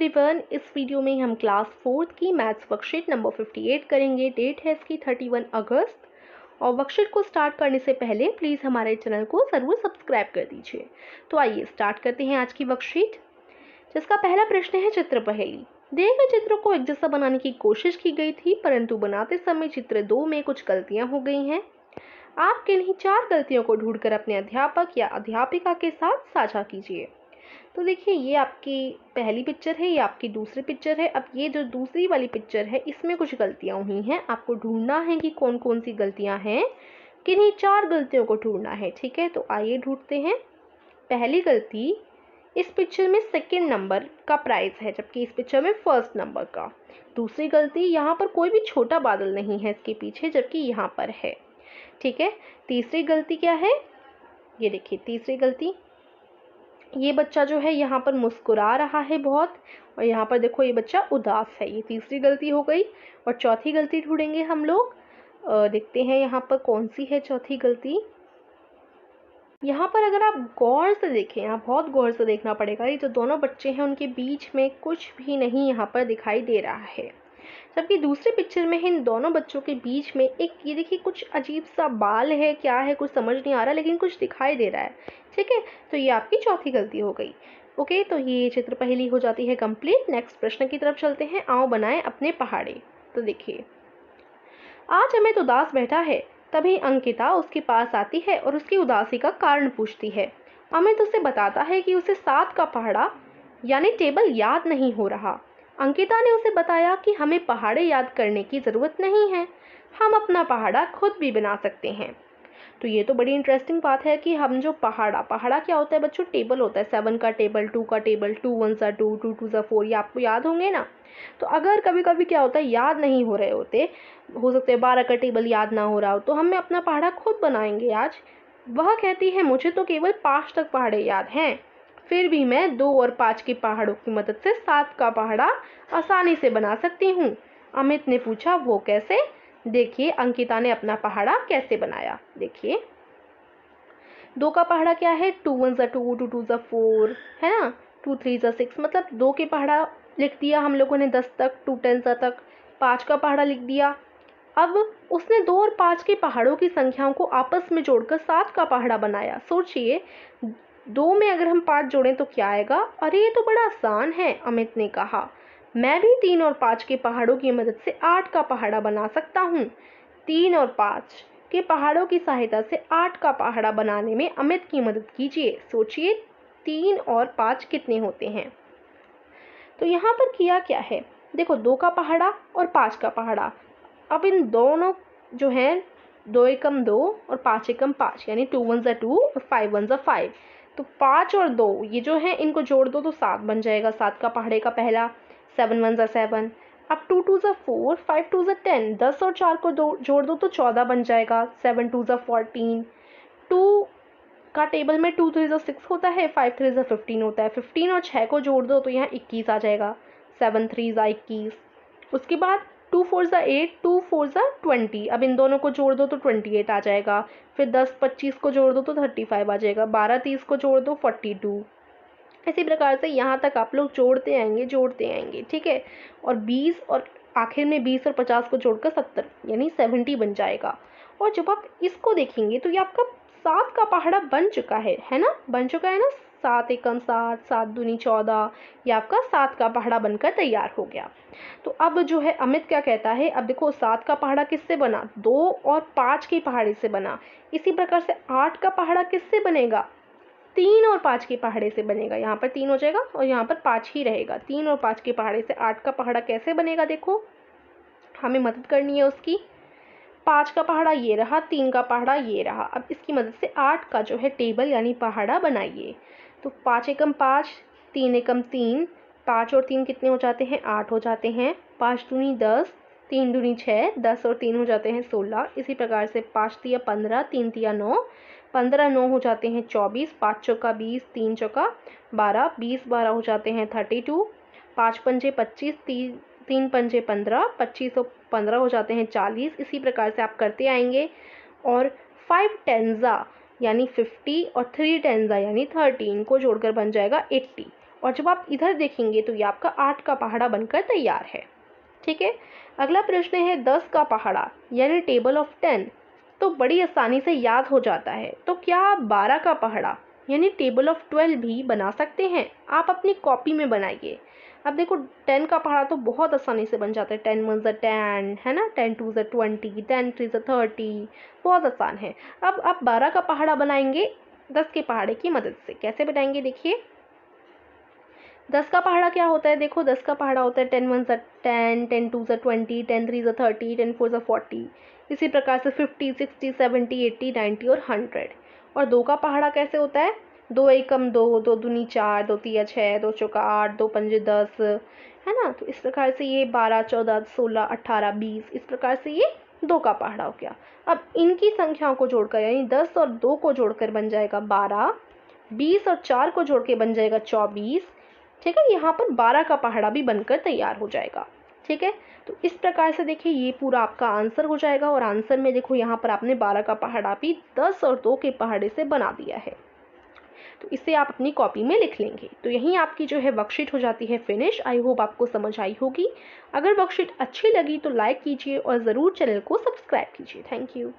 Everyone, इस video में हम क्लास 4th की मैथ्स वर्कशीट नंबर 58 करेंगे। डेट है इसकी 31 अगस्त और वर्कशीट को स्टार्ट करने से पहले प्लीज़ हमारे चैनल को ज़रूर सब्सक्राइब कर दीजिए। तो आइए स्टार्ट करते हैं आज की वर्कशीट, जिसका पहला प्रश्न है चित्र पहेली। दिए गए चित्रों को एक जैसा बनाने की कोशिश की गई थी, परंतु बनाते समय चित्र 2 में कुछ गलतियां हो गई हैं। आप किन्हीं 4 गलतियों को ढूंढकर अपने अध्यापक या अध्यापिका के साथ साझा कीजिए। तो देखिए, ये आपकी पहली पिक्चर है, ये आपकी दूसरी पिक्चर है। अब ये जो दूसरी वाली पिक्चर है, इसमें कुछ गलतियां हुई हैं। आपको ढूंढना है कि कौन कौन सी गलतियां हैं, किन्हीं 4 गलतियों को ढूंढना है। ठीक है, तो आइए ढूंढते हैं। पहली गलती, इस पिक्चर में सेकंड नंबर का प्राइस है, जबकि इस पिक्चर में फर्स्ट नंबर का। दूसरी गलती, यहाँ पर कोई भी छोटा बादल नहीं है इसके पीछे, जबकि यहाँ पर है। ठीक है, तीसरी गलती क्या है, ये देखिए तीसरी गलती, ये बच्चा जो है यहाँ पर मुस्कुरा रहा है बहुत, और यहाँ पर देखो ये बच्चा उदास है। ये तीसरी गलती हो गई। और चौथी गलती ढूंढेंगे हम लोग। देखते हैं यहाँ पर कौन सी है चौथी गलती। यहाँ पर अगर आप गौर से देखें, यहाँ बहुत गौर से देखना पड़ेगा। ये जो दोनों बच्चे हैं उनके बीच में कुछ भी नहीं यहाँ पर दिखाई दे रहा है, जबकि दूसरी पिक्चर में इन दोनों बच्चों के बीच में एक, ये देखिए कुछ अजीब सा बाल है, क्या है कुछ समझ नहीं आ रहा, लेकिन कुछ दिखाई दे रहा है। ठीक है, तो ये आपकी चौथी गलती हो गई। ओके, तो ये चित्र पहेली हो जाती है कंप्लीट। नेक्स्ट प्रश्न की तरफ चलते हैं। आओ बनाएं अपने पहाड़े। तो देखिए, आज अमित उदास बैठा है, तभी अंकिता उसके पास आती है और उसकी उदासी का कारण पूछती है। अमित उसे बताता है कि उसे 7 का पहाड़ा यानी टेबल याद नहीं हो रहा। अंकिता ने उसे बताया कि हमें पहाड़े याद करने की ज़रूरत नहीं है, हम अपना पहाड़ा खुद भी बना सकते हैं। तो ये तो बड़ी इंटरेस्टिंग बात है कि हम जो पहाड़ा क्या होता है बच्चों, टेबल होता है। 7 का टेबल, 2 का टेबल, 2 1 सा 2, 2 2 सा 4, ये आपको याद होंगे ना। तो अगर कभी कभी क्या होता है, याद नहीं हो रहे होते, हो सकते हैं 12 का टेबल याद ना हो रहा हो, तो हम अपना पहाड़ा खुद बनाएंगे आज। वह कहती है, मुझे तो केवल 5 तक पहाड़े याद हैं, फिर भी मैं 2 और 5 के पहाड़ों की मदद से 7 का पहाड़ा आसानी से बना सकती हूँ। अमित ने पूछा, वो कैसे? देखिए अंकिता ने अपना पहाड़ा कैसे बनाया। देखिए, 2 का पहाड़ा क्या है, 2 1 सा 2, 2 2 सा 4, है ना, 2 3 सा 6, मतलब 2 के पहाड़ा लिख दिया हम लोगों ने 10 तक, 2 10 सा तक। 5 का पहाड़ा लिख दिया। अब उसने 2 और 5 के पहाड़ों की संख्याओं को आपस में जोड़कर 7 का पहाड़ा बनाया। सोचिए, 2 में अगर हम 5 जोड़ें तो क्या आएगा? अरे ये तो बड़ा आसान है, अमित ने कहा। मैं भी 3 और 5 के पहाड़ों की मदद से 8 का पहाड़ा बना सकता हूँ। 3 और 5 के पहाड़ों की सहायता से 8 का पहाड़ा बनाने में अमित की मदद कीजिए। सोचिए 3 और 5 कितने होते हैं। तो यहाँ पर किया क्या है, देखो 2 का पहाड़ा और 5 का पहाड़ा। अब इन दोनों जो हैं, 2 एकम 2 और 5 एकम 5, यानी 2 1 सा 2 और 5 1 सा 5। तो 5 और 2 ये जो है इनको जोड़ दो तो 7 बन जाएगा, 7 का पहाड़े का पहला। 7 1 सा 7। अब 2 2 सा 4, 5 2 सा 10, 10 और 4 को जोड़ दो तो 14 बन जाएगा। 7 2 सा 14। 2 का टेबल में 2 3 सा 6 होता है, 5 3 सा 15 होता है। 15 और 6 को जोड़ दो तो यहाँ 21 आ जाएगा। 7 3 सा 21। उसके बाद 2 4 सा 8, 2 4 सा 20। अब इन दोनों को जोड़ दो तो 28 आ जाएगा। फिर 10 25 को जोड़ दो तो 35 आ जाएगा। 12 30 को जोड़ दो 42। इसी प्रकार से यहाँ तक आप लोग जोड़ते आएंगे। ठीक है, और 20 और आखिर में 20 और 50 को जोड़कर 70 यानी 70 बन जाएगा। और जब आप इसको देखेंगे तो ये आपका 7 का पहाड़ा बन चुका है ना, बन चुका है ना। 7 एकम 7, 7 दूनी 14, ये आपका 7 का पहाड़ा बनकर तैयार हो गया। तो अब जो है अमित क्या कहता है, अब देखो 7 का पहाड़ा किससे बना, 2 और 5 के पहाड़े से बना। इसी प्रकार से 8 का पहाड़ा किससे बनेगा, 3 और 5 के पहाड़े से बनेगा। यहाँ पर 3 हो जाएगा और यहाँ पर 5 ही रहेगा। 3 और 5 के पहाड़े से 8 का पहाड़ा कैसे बनेगा, देखो हमें मदद करनी है उसकी। 5 का पहाड़ा ये रहा, 3 का पहाड़ा ये रहा। अब इसकी मदद से 8 का जो है टेबल यानी पहाड़ा बनाइए। तो 5 एकम 5, 3 एकम 3, 5 और 3 कितने हो जाते हैं, 8 हो जाते हैं। 5 दूनी 10, 3 दूनी 6, 10 और 3 हो जाते हैं 16। इसी प्रकार से 5 तिया 15, 3 तिया 9, 15 9 हो जाते हैं 24, 5 चौका 20, 3 चौका 12, 20 12 हो जाते हैं 32, 5 पंजे 25, 3 पंजे 15, 25 और 15 हो जाते हैं 40। इसी प्रकार से आप करते आएंगे। और 5 टेंजा यानी 50 और 3 टेंजा यानी 13 को जोड़कर बन जाएगा 80। और जब आप इधर देखेंगे तो ये आपका 8 का पहाड़ा बनकर तैयार है। ठीक है, अगला प्रश्न है 10 का पहाड़ा यानी टेबल ऑफ 10, तो बड़ी आसानी से याद हो जाता है। तो क्या आप 12 का पहाड़ा यानी टेबल ऑफ 12 भी बना सकते हैं? आप अपनी कॉपी में बनाइए। अब देखो 10 का पहाड़ा तो बहुत आसानी से बन जाता है, 10 1 ज़ा 10 है ना, 10 2 ज़ा 20, 10 3 ज़ा 30, बहुत आसान है। अब आप 12 का पहाड़ा बनाएंगे 10 के पहाड़े की मदद से। कैसे बनाएंगे देखिए, 10 का पहाड़ा क्या होता है, देखो 10 का पहाड़ा होता है 10 1 ज़ा 10, 10 2 ज़ा 20, 10 3 ज़ा 30, 10 4 ज़ा 40, इसी प्रकार से 50 60 70 80 90 और 100। और 2 का पहाड़ा कैसे होता है, 2 एकम 2, 2 दूनी 4, 2 तिया 6, 2 चौका 8, 2 पंजे 10, है ना। तो इस प्रकार से ये 12 14 16 18 20, इस प्रकार से ये 2 का पहाड़ा हो गया। अब इनकी संख्याओं को जोड़कर यानी 10 और 2 को जोड़कर बन जाएगा 12, 20 और 4 को जोड़ के बन जाएगा 24। ठीक है, यहाँ पर 12 का पहाड़ा भी बनकर तैयार हो जाएगा। ठीक है, तो इस प्रकार से देखिए ये पूरा आपका आंसर हो जाएगा। और आंसर में देखो यहाँ पर आपने 12 का पहाड़ा भी 10 और 2 के पहाड़े से बना दिया है। तो इसे आप अपनी कॉपी में लिख लेंगे। तो यहीं आपकी जो है वर्कशीट हो जाती है फिनिश। आई होप आपको समझ आई होगी। अगर वर्कशीट अच्छी लगी तो लाइक कीजिए और ज़रूर चैनल को सब्सक्राइब कीजिए। Thank you.